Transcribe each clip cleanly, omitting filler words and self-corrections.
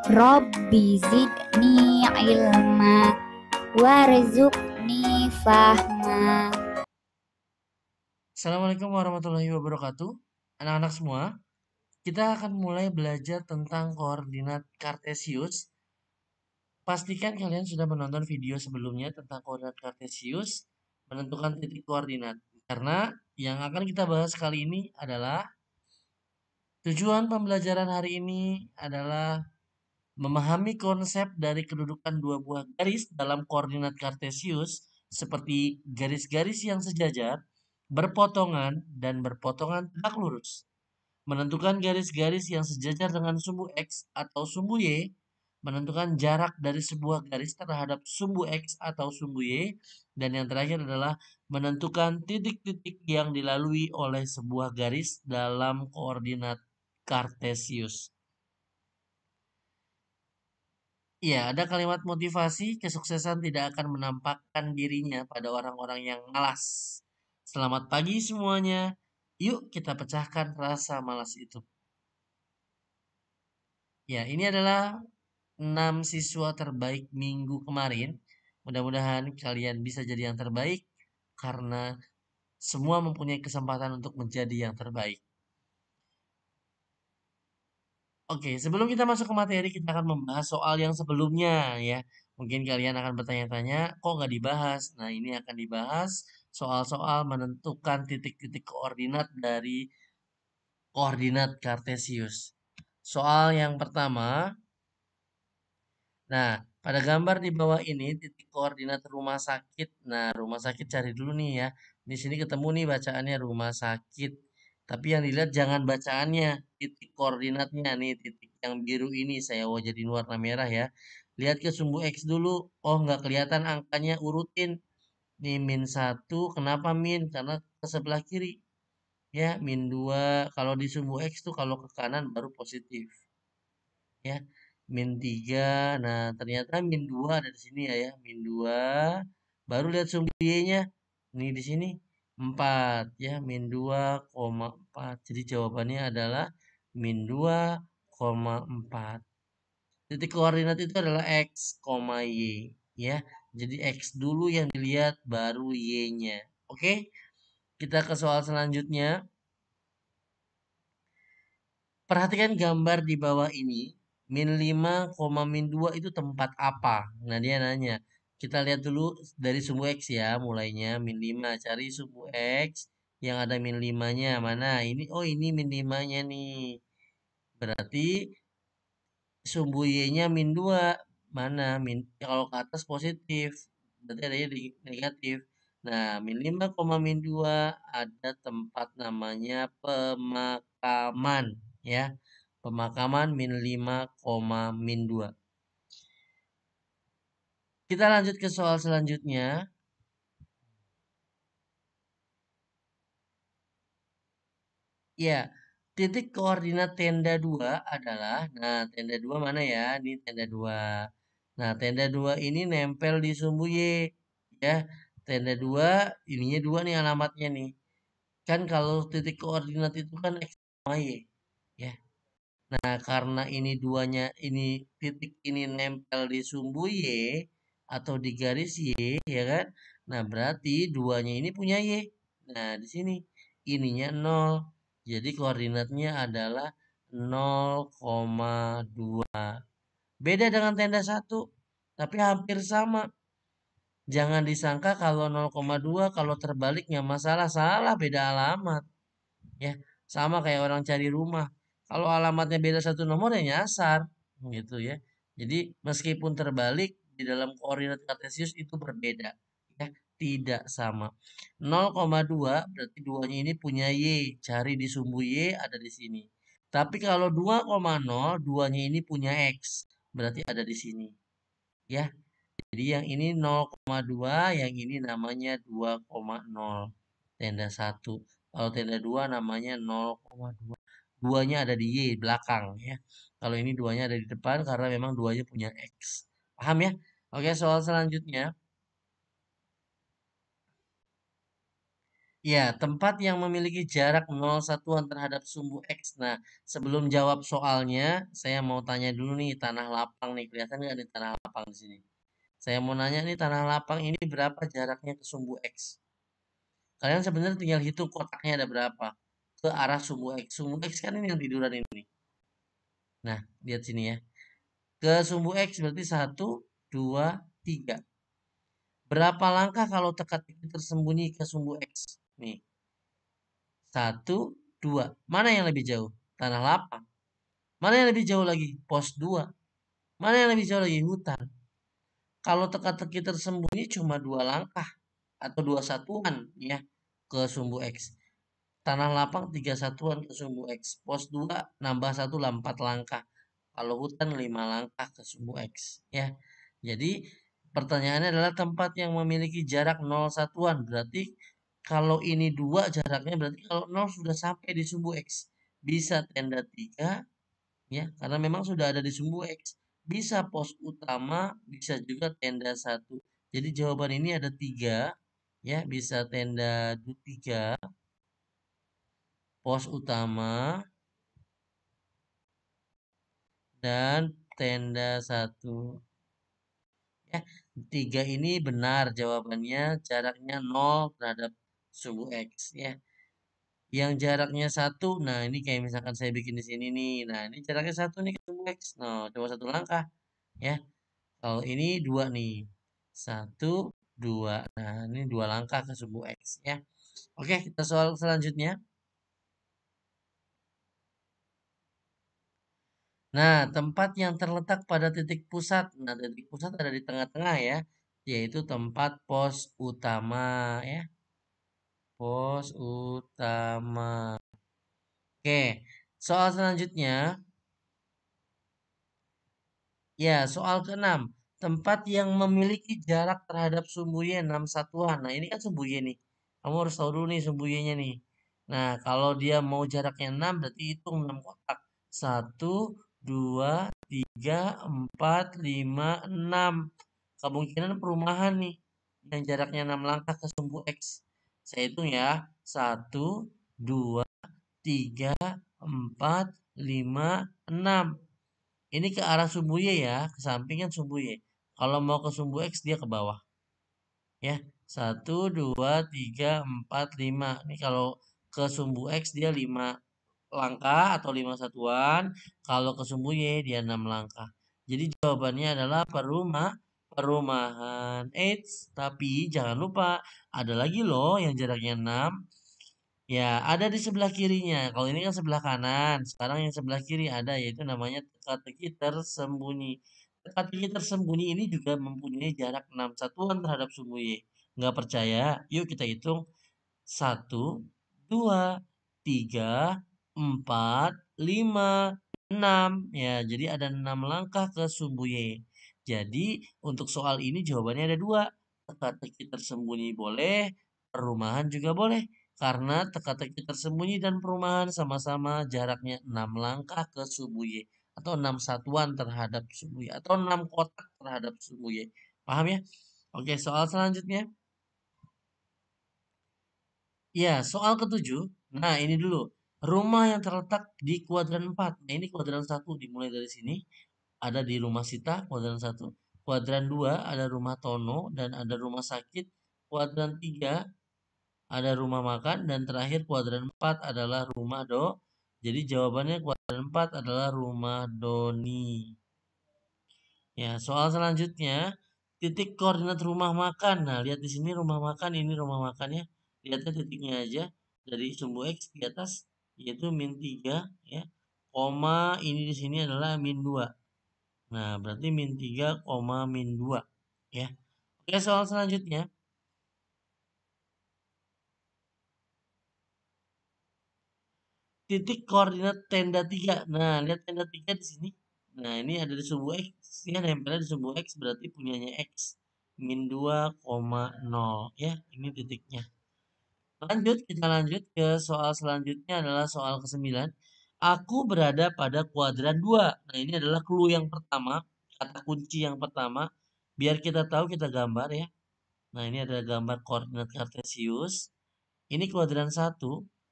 Rabbi zidni ilma warzuqni fahma. Assalamualaikum warahmatullahi wabarakatuh. Anak-anak semua, kita akan mulai belajar tentang koordinat Kartesius. Pastikan kalian sudah menonton video sebelumnya tentang koordinat Kartesius, menentukan titik koordinat. Karena yang akan kita bahas kali ini adalah tujuan pembelajaran hari ini adalah memahami konsep dari kedudukan dua buah garis dalam koordinat Kartesius seperti garis-garis yang sejajar, berpotongan, dan berpotongan tegak lurus. Menentukan garis-garis yang sejajar dengan sumbu X atau sumbu Y, menentukan jarak dari sebuah garis terhadap sumbu X atau sumbu Y, dan yang terakhir adalah menentukan titik-titik yang dilalui oleh sebuah garis dalam koordinat Kartesius. Ya, ada kalimat motivasi, kesuksesan tidak akan menampakkan dirinya pada orang-orang yang malas. Selamat pagi semuanya. Yuk kita pecahkan rasa malas itu. Ya, ini adalah 6 siswa terbaik minggu kemarin. Mudah-mudahan kalian bisa jadi yang terbaik karena semua mempunyai kesempatan untuk menjadi yang terbaik. Oke, sebelum kita masuk ke materi, kita akan membahas soal yang sebelumnya ya. Mungkin kalian akan bertanya-tanya, kok nggak dibahas? Nah, ini akan dibahas soal-soal menentukan titik-titik koordinat dari koordinat Kartesius. Soal yang pertama, nah, pada gambar di bawah ini titik koordinat rumah sakit. Nah, rumah sakit cari dulu nih ya. Di sini ketemu nih bacaannya rumah sakit. Tapi yang dilihat jangan bacaannya, titik koordinatnya nih, titik yang biru ini saya jadiin warna merah ya. Lihat ke sumbu X dulu. Oh, nggak kelihatan angkanya urutin. Nih min 1, kenapa min? Karena ke sebelah kiri. Ya, min 2. Kalau di sumbu X tuh kalau ke kanan baru positif. Ya, min 3. Nah, ternyata min 2 ada di sini ya, min 2. Baru lihat sumbu Y-nya. Ini di sini 4 ya, min 2,4. Jadi jawabannya adalah min 2,4. Titik koordinat itu adalah X, Y ya. Jadi X dulu yang dilihat baru Y-nya. Oke? Kita ke soal selanjutnya. Perhatikan gambar di bawah ini. Min 5, min 2 itu tempat apa? Nah, dia nanya. Kita lihat dulu dari sumbu X ya, mulainya min 5. Cari sumbu X yang ada min 5-nya. Mana? Ini, oh ini min 5-nya nih. Berarti sumbu Y-nya min 2. Mana? Kalau ke atas positif. Berarti adanya di negatif. Nah, min 5, min 2 ada tempat namanya pemakaman ya. Pemakaman min 5, min 2. Kita lanjut ke soal selanjutnya. Ya, titik koordinat tenda 2 adalah, nah tenda 2 mana ya? Ini tenda 2. Nah, tenda 2 ini nempel di sumbu Y. Ya, tenda 2, ininya 2 nih alamatnya nih. Kan kalau titik koordinat itu kan X sama Y. Ya. Nah, karena ini duanya, ini titik ini nempel di sumbu Y atau di garis Y, ya kan? Nah, berarti duanya ini punya Y. Nah, di sini ininya 0. Jadi koordinatnya adalah 0,2. Beda dengan tenda 1, tapi hampir sama. Jangan disangka kalau 0,2 kalau terbalik nggak masalah, salah beda alamat. Ya, sama kayak orang cari rumah. Kalau alamatnya beda satu nomor ya nyasar, gitu ya. Jadi meskipun terbalik di dalam koordinat kartesius itu berbeda, ya, tidak sama. 0,2 berarti duanya ini punya Y, cari di sumbu Y ada di sini. Tapi kalau 2,0 duanya ini punya X, berarti ada di sini, ya. Jadi yang ini 0,2, yang ini namanya 2,0. Tenda 1. Kalau tenda 2 namanya 0,2. Duanya ada di Y belakang ya. Kalau ini duanya ada di depan karena memang duanya punya X. Paham ya? Oke, soal selanjutnya. Ya, tempat yang memiliki jarak 0 satuan terhadap sumbu X. Nah, sebelum jawab soalnya, saya mau tanya dulu nih, tanah lapang nih. Kelihatan nggak nih tanah lapang di sini? Saya mau nanya nih, tanah lapang ini berapa jaraknya ke sumbu X? Kalian sebenarnya tinggal hitung kotaknya ada berapa. Ke arah sumbu X. Sumbu X kan ini yang tiduran ini. Nah, lihat sini ya. Ke sumbu X berarti 1, 2, 3. Berapa langkah kalau teka-teki tersembunyi ke sumbu X? Nih, 1, 2. Mana yang lebih jauh? Tanah lapang. Mana yang lebih jauh lagi? Pos 2. Mana yang lebih jauh lagi? Hutan. Kalau teka-teki tersembunyi cuma 2 langkah atau 2 satuan ya ke sumbu X. Tanah lapang 3 satuan ke sumbu X. Pos 2 nambah 1 lah 4 langkah. Kalau hutan 5 langkah ke sumbu X ya. Jadi pertanyaannya adalah tempat yang memiliki jarak 0 satuan. Berarti kalau ini 2 jaraknya berarti kalau 0 sudah sampai di sumbu X. Bisa tenda 3 ya karena memang sudah ada di sumbu X. Bisa pos utama, bisa juga tenda 1. Jadi jawaban ini ada 3 ya, bisa tenda 3, pos utama, dan tenda 1. Ya, 3 ini benar jawabannya, jaraknya 0 terhadap sumbu X ya. Yang jaraknya 1, nah ini kayak misalkan saya bikin di sini nih. Nah, ini jaraknya 1 nih ke sumbu X. Nah, coba 1 langkah ya. Kalau ini 2 nih. 1, 2. Nah, ini 2 langkah ke sumbu X ya. Oke, kita soal selanjutnya. Nah, tempat yang terletak pada titik pusat. Nah, titik pusat ada di tengah-tengah ya, yaitu tempat pos utama ya. Pos utama. Oke, soal selanjutnya. Ya, soal ke-6. Tempat yang memiliki jarak terhadap sumbu Y 6 satuan. Nah, ini kan sumbu Y nih. Kamu harus tahu dulu nih sumbu Y-nya nih. Nah, kalau dia mau jaraknya 6, berarti hitung 6 kotak. 1, 2, 3, 4, 5, 6. Kemungkinan perumahan nih. Yang jaraknya 6 langkah ke sumbu X. Saya hitung ya. 1, 2, 3, 4, 5, 6. Ini ke arah sumbu Y ya, ke samping kan sumbu Y. Kalau mau ke sumbu X dia ke bawah. Ya, 1, 2, 3, 4, 5. Ini kalau ke sumbu X dia 5 langkah atau 5 satuan. Kalau ke sumbu Y dia 6 langkah. Jadi jawabannya adalah perumahan. Eits, tapi jangan lupa ada lagi loh yang jaraknya 6. Ya, ada di sebelah kirinya. Kalau ini kan sebelah kanan. Sekarang yang sebelah kiri ada, yaitu namanya teka-teki tersembunyi. Teka-teki tersembunyi ini juga mempunyai jarak 6 satuan terhadap sumbu Y. Nggak percaya? Yuk kita hitung. 1, 2, 3, 4, 5, 6. Ya, jadi ada 6 langkah ke sumbu Y. Jadi untuk soal ini jawabannya ada 2. Teka-teki tersembunyi boleh, perumahan juga boleh. Karena teka-teki tersembunyi dan perumahan sama-sama jaraknya 6 langkah ke sumbu Y. Atau 6 satuan terhadap sumbu Y. Atau 6 kotak terhadap sumbu Y. Paham ya? Oke, soal selanjutnya. Ya, soal ke-7. Nah, ini dulu. Rumah yang terletak di kuadran 4. Nah, ini kuadran 1 dimulai dari sini. Ada di rumah Sita, kuadran 1. Kuadran 2 ada rumah Tono dan ada rumah sakit. Kuadran 3 ada rumah makan dan terakhir kuadran 4 adalah rumah Do. Jadi jawabannya kuadran 4 adalah rumah Doni. Ya, soal selanjutnya, titik koordinat rumah makan. Nah, lihat di sini rumah makan, ini rumah makannya. Lihatnya titiknya aja dari sumbu X di atas yaitu -3 ya. Koma ini di sini adalah -2. Nah, berarti -3, -2 ya. Oke, soal selanjutnya. Titik koordinat tenda 3. Nah, lihat tenda 3 di sini. Nah, ini ada di sumbu X. Ya, nempelnya di sumbu X berarti punyanya X. -2,0 ya. Ini titiknya. Lanjut, kita lanjut ke soal selanjutnya adalah soal ke-9. Aku berada pada kuadran 2. Nah, ini adalah clue yang pertama. Kata kunci yang pertama. Biar kita tahu kita gambar ya. Nah, ini adalah gambar koordinat kartesius. Ini kuadran 1,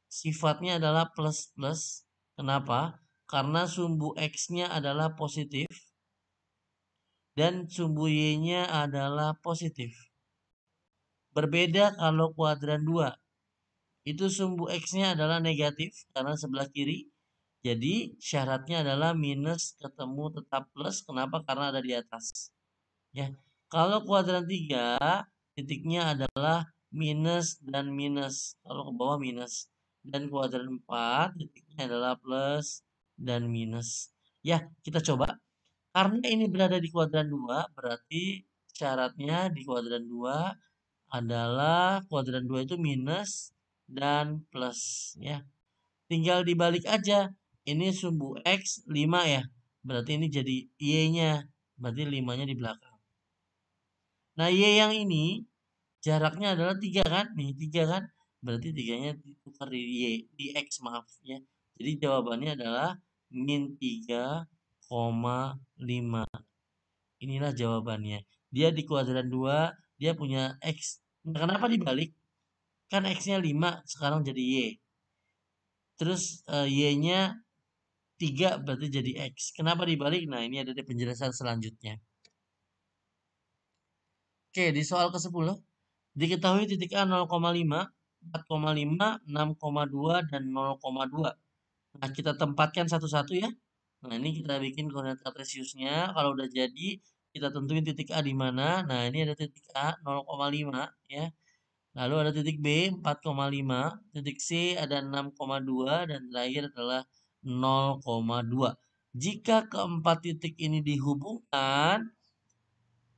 sifatnya adalah plus-plus. Kenapa? Karena sumbu X-nya adalah positif dan sumbu Y-nya adalah positif. Berbeda kalau kuadran 2. Itu sumbu X-nya adalah negatif karena sebelah kiri. Jadi syaratnya adalah minus ketemu tetap plus. Kenapa? Karena ada di atas. Ya. Kalau kuadran 3, titiknya adalah minus dan minus. Kalau ke bawah minus. Dan kuadran 4, titiknya adalah plus dan minus. Ya, kita coba. Karena ini berada di kuadran 2, berarti syaratnya di kuadran 2 adalah kuadran 2 itu minus dan plus. Ya. Tinggal dibalik aja. Ini sumbu X 5 ya. Berarti ini jadi Y-nya. Berarti 5-nya di belakang. Nah, Y yang ini jaraknya adalah 3 kan? Nih, 3 kan? Berarti 3-nya ditukar di Y, di X maaf ya. Jadi jawabannya adalah min 3,5. Inilah jawabannya. Dia di kuadran 2, dia punya X. Nah, kenapa dibalik? Kan X-nya 5, sekarang jadi Y. Terus Y-nya 3 berarti jadi X. Kenapa dibalik? Nah, ini ada di penjelasan selanjutnya. Oke, di soal ke-10. Diketahui titik A 0,5, 4,5, 6,2, dan 0,2. Nah, kita tempatkan satu-satu ya. Nah, ini kita bikin koordinat kartesiusnya. Kalau udah jadi, kita tentuin titik A di mana. Nah, ini ada titik A 0,5 ya. Lalu ada titik B 4,5, titik C ada 6,2, dan terakhir adalah 0,2. Jika keempat titik ini dihubungkan,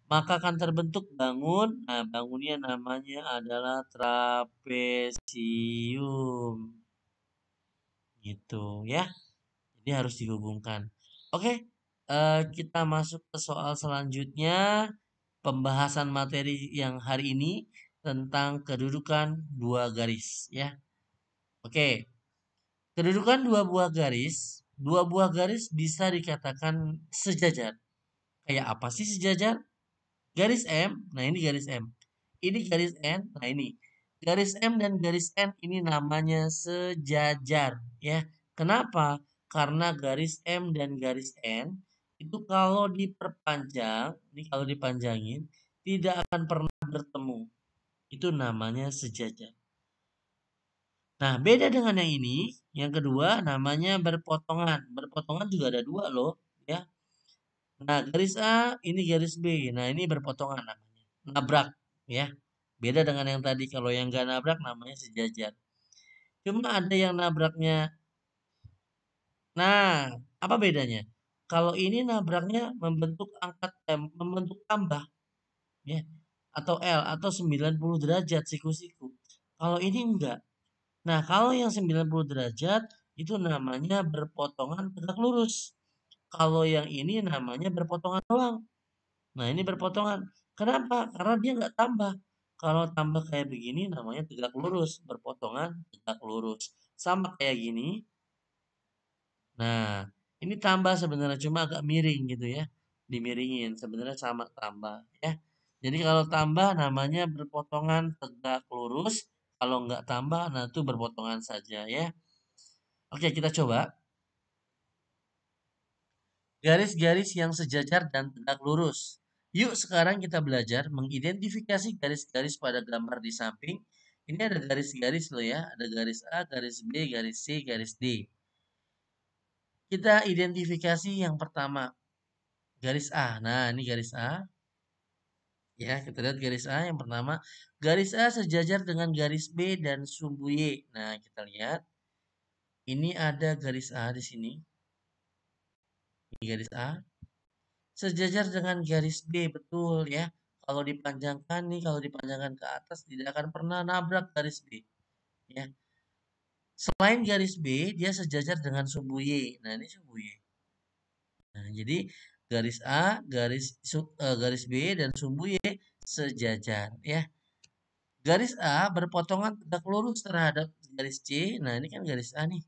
maka akan terbentuk bangun. Nah, bangunnya namanya adalah trapesium. Gitu ya. Jadi harus dihubungkan. Oke, kita masuk ke soal selanjutnya. Pembahasan materi yang hari ini tentang kedudukan dua garis ya. Oke. Kedudukan dua buah garis bisa dikatakan sejajar. Kayak apa sih sejajar? Garis M, nah ini garis M. Ini garis N, nah ini. Garis M dan garis N ini namanya sejajar ya. Kenapa? Karena garis M dan garis N itu kalau diperpanjang, ini kalau dipanjangin tidak akan pernah bertemu. Itu namanya sejajar. Nah, beda dengan yang ini. Yang kedua namanya berpotongan. Berpotongan juga ada dua loh ya. Nah, garis A, ini garis B. Nah, ini berpotongan namanya. Nabrak, ya. Beda dengan yang tadi. Kalau yang gak nabrak namanya sejajar. Cuma ada yang nabraknya. Nah, apa bedanya? Kalau ini nabraknya membentuk membentuk tambah, ya. Atau L, atau 90 derajat siku-siku. Kalau ini enggak. Nah, kalau yang 90 derajat, itu namanya berpotongan tegak lurus. Kalau yang ini namanya berpotongan doang. Nah, ini berpotongan. Kenapa? Karena dia nggak tambah. Kalau tambah kayak begini namanya tegak lurus, berpotongan tegak lurus. Sama kayak gini. Nah, ini tambah sebenarnya cuma agak miring gitu ya. Dimiringin, sebenarnya sama tambah ya. Jadi kalau tambah namanya berpotongan tegak lurus. Kalau nggak tambah, nah itu berpotongan saja ya. Oke, kita coba. Garis-garis yang sejajar dan tegak lurus. Yuk sekarang kita belajar mengidentifikasi garis-garis pada gambar di samping. Ini ada garis-garis loh ya. Ada garis A, garis B, garis C, garis D. Kita identifikasi yang pertama. Garis A. Nah ini garis A. Ya kita lihat garis A yang pertama. Garis A sejajar dengan garis B dan sumbu Y. Nah kita lihat. Ini ada garis A di sini. Ini garis A. Sejajar dengan garis B, betul ya. Kalau dipanjangkan nih, kalau dipanjangkan ke atas tidak akan pernah nabrak garis B. Ya. Selain garis B, dia sejajar dengan sumbu Y. Nah, ini sumbu Y. Nah, jadi garis A, garis B dan sumbu Y sejajar ya. Garis A berpotongan tegak lurus terhadap garis C. Nah, ini kan garis A nih.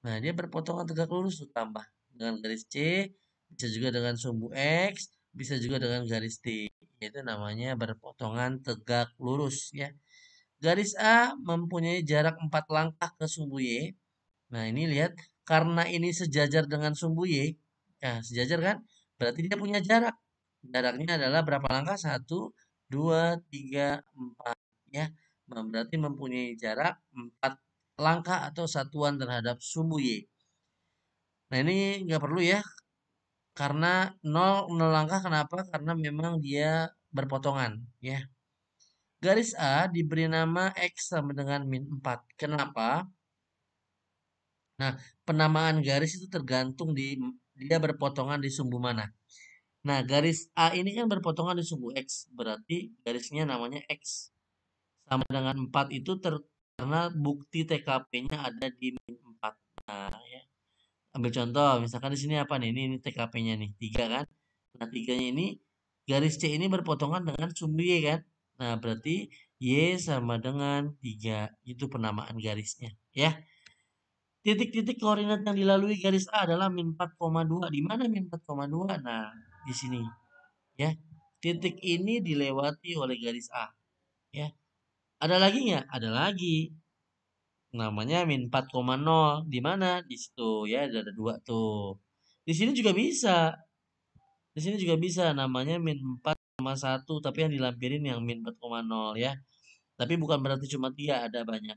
Nah, dia berpotongan tegak lurus tuh tambah dengan garis C, bisa juga dengan sumbu X, bisa juga dengan garis T. Itu namanya berpotongan tegak lurus ya. Garis A mempunyai jarak 4 langkah ke sumbu Y. Nah, ini lihat, karena ini sejajar dengan sumbu Y, ya sejajar kan? Berarti dia punya jarak. Jaraknya adalah berapa langkah? 1, 2, 3, 4. Ya, berarti mempunyai jarak 4 langkah atau satuan terhadap sumbu Y. Nah, ini nggak perlu ya, karena 0 langkah. Kenapa? Karena memang dia berpotongan. Ya. Garis A diberi nama X sama dengan min 4. Kenapa? Nah, penamaan garis itu tergantung dia berpotongan di sumbu mana. Nah, garis A ini kan berpotongan di sumbu X, berarti garisnya namanya X. Sama dengan 4 itu karena bukti TKP-nya ada di min 4. Nah, ya. Ambil contoh, misalkan di sini apa nih? Ini TKP-nya nih, 3 kan? Nah, 3-nya ini garis C ini berpotongan dengan sumbu Y kan? Nah, berarti Y sama dengan 3. Itu penamaan garisnya, ya. Titik-titik koordinat yang dilalui garis A adalah min 4,2. Di mana min 4,2? Nah, di sini. Ya. Titik ini dilewati oleh garis A. Ya. Ada lagi nggak? Ada lagi. Namanya min 4,0. Di mana? Di situ. Ya, ada dua tuh. Di sini juga bisa. Di sini juga bisa. Namanya min 4,1. Tapi yang dilampirin yang min 4,0 ya. Tapi bukan berarti cuma 3. Ada banyak.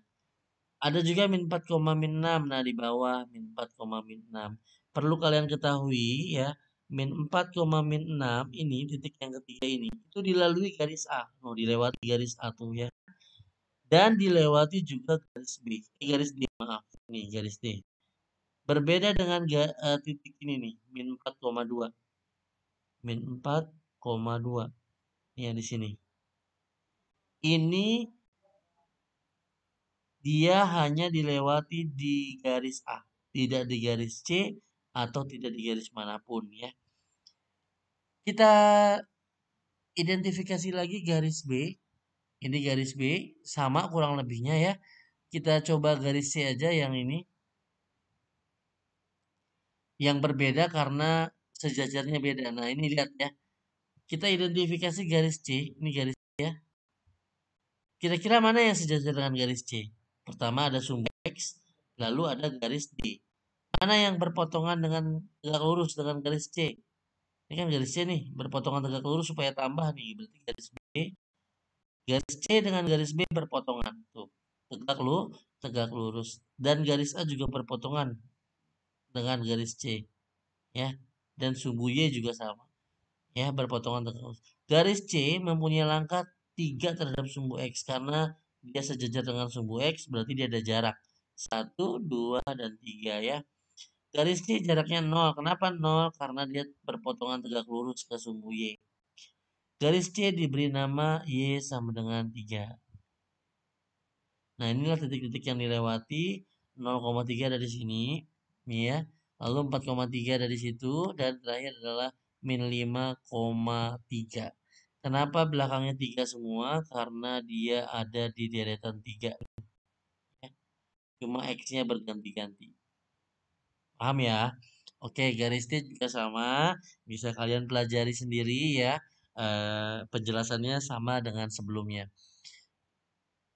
Ada juga min 4, min 6. Nah, di bawah min 4, min 6. Perlu kalian ketahui ya, min 4, min 6 ini titik yang ketiga ini itu dilalui garis A. Oh, dilewati garis A tuh ya. Dan dilewati juga garis B. Garis D, maaf. Nih, garis D. Berbeda dengan titik ini nih, min 4,2. Min 4,2. Ya, di sini. Ini dia hanya dilewati di garis A, tidak di garis C atau tidak di garis manapun ya. Kita identifikasi lagi garis B. Ini garis B sama kurang lebihnya ya. Kita coba garis C aja yang ini. Yang berbeda karena sejajarnya beda. Nah, ini lihat ya. Kita identifikasi garis C, ini garis C ya. Kira-kira mana yang sejajar dengan garis C? Pertama ada sumbu X, lalu ada garis D. Mana yang berpotongan dengan tegak lurus dengan garis C? Ini kan garis C nih, berpotongan tegak lurus supaya tambah nih. Berarti garis B, garis C dengan garis B berpotongan. Tuh, tegak lurus. Dan garis A juga berpotongan dengan garis C. Ya, dan sumbu Y juga sama. Ya, berpotongan tegak lurus. Garis C mempunyai langkah 3 terhadap sumbu X. Karena dia sejajar dengan sumbu X, berarti dia ada jarak. 1, 2, dan 3 ya. Garis C jaraknya 0. Kenapa 0? Karena dia berpotongan tegak lurus ke sumbu Y. Garis C diberi nama Y sama dengan 3. Nah, inilah titik-titik yang dilewati. 0,3 dari sini. Nih ya. Lalu 4,3 dari situ. Dan terakhir adalah min 5,3. Kenapa belakangnya 3 semua? Karena dia ada di deretan 3. Cuma X-nya berganti-ganti. Paham ya? Oke, garis T juga sama. Bisa kalian pelajari sendiri ya. Penjelasannya sama dengan sebelumnya.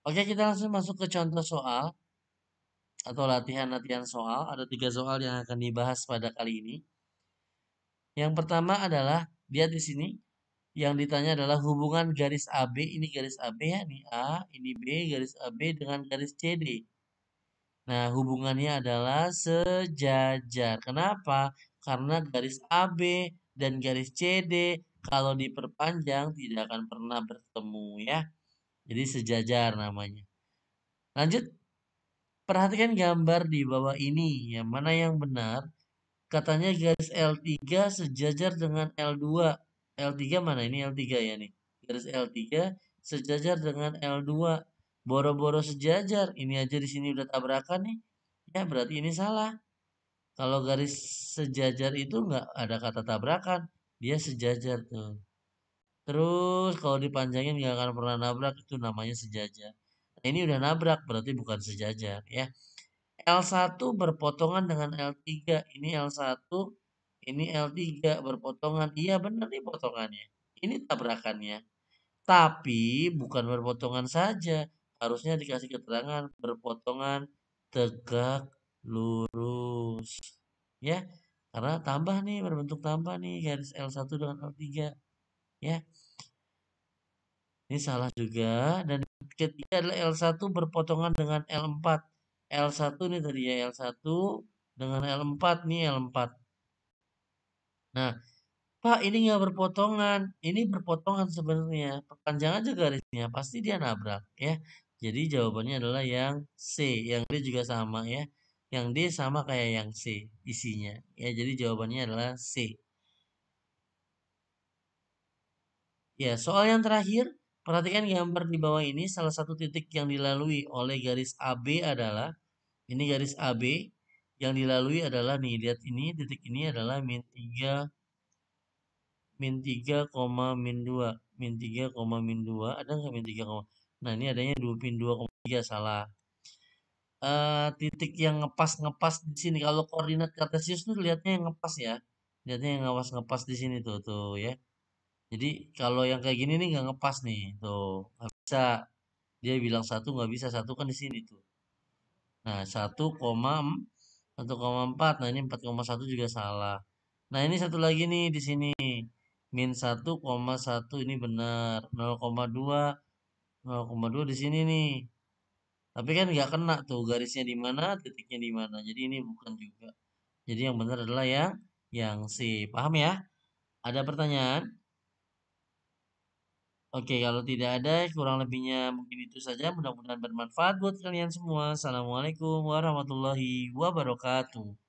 Oke, kita langsung masuk ke contoh soal. Atau latihan-latihan soal. Ada 3 soal yang akan dibahas pada kali ini. Yang pertama adalah, lihat di sini. Yang ditanya adalah hubungan garis AB. Ini garis AB ya. Ini A, ini B, garis AB dengan garis CD. Nah, hubungannya adalah sejajar. Kenapa? Karena garis AB dan garis CD kalau diperpanjang tidak akan pernah bertemu ya. Jadi sejajar namanya. Lanjut, perhatikan gambar di bawah ini. Yang mana yang benar? Katanya garis L3 sejajar dengan L2. L3 mana? Ini L3 ya nih. Garis L3 sejajar dengan L2. Boro-boro sejajar. Ini aja di sini udah tabrakan nih. Ya, berarti ini salah. Kalau garis sejajar itu nggak ada kata tabrakan. Dia sejajar tuh. Terus kalau dipanjangin nggak akan pernah nabrak. Itu namanya sejajar. Nah, ini udah nabrak. Berarti bukan sejajar ya. L1 berpotongan dengan L3. Ini L1. Ini L3 berpotongan. Iya benar nih potongannya. Ini tabrakannya. Tapi bukan berpotongan saja. harusnya dikasih keterangan berpotongan tegak lurus. Ya, karena tambah nih, berbentuk tambah nih garis L1 dengan L3. Ya, ini salah juga. Dan ketiga adalah L1 berpotongan dengan L4. L1 nih tadi ya, L1 dengan L4 nih L4. Nah, Pak, ini nggak berpotongan. Ini berpotongan sebenarnya. Perpanjang aja garisnya, pasti dia nabrak ya. Jadi jawabannya adalah yang C. Yang D juga sama ya. Yang D sama kayak yang C isinya. Ya, jadi jawabannya adalah C. Ya, soal yang terakhir, perhatikan gambar di bawah ini. Salah satu titik yang dilalui oleh garis AB adalah ini garis AB yang dilalui adalah nih, lihat ini titik ini adalah min 3, min 3, ada nggak min 3, nah ini adanya 2, min 2,3 salah. Titik yang ngepas di sini kalau koordinat kartesius tuh lihatnya yang ngepas ya, lihatnya yang ngepas di sini tuh ya. Jadi kalau yang kayak gini nih nggak ngepas nih tuh, nggak bisa. Dia bilang satu nggak bisa, satu kan di sini tuh. Nah 1,4, nah ini 4,1 juga salah. Nah ini satu lagi nih di sini min 1,1 ini benar, 0,2 di sini nih. Tapi kan nggak kena tuh garisnya di mana, titiknya di mana. Jadi ini bukan juga. Jadi yang benar adalah yang C. Paham ya? Ada pertanyaan? Oke, kalau tidak ada, kurang lebihnya mungkin itu saja. Mudah-mudahan bermanfaat buat kalian semua. Assalamualaikum warahmatullahi wabarakatuh.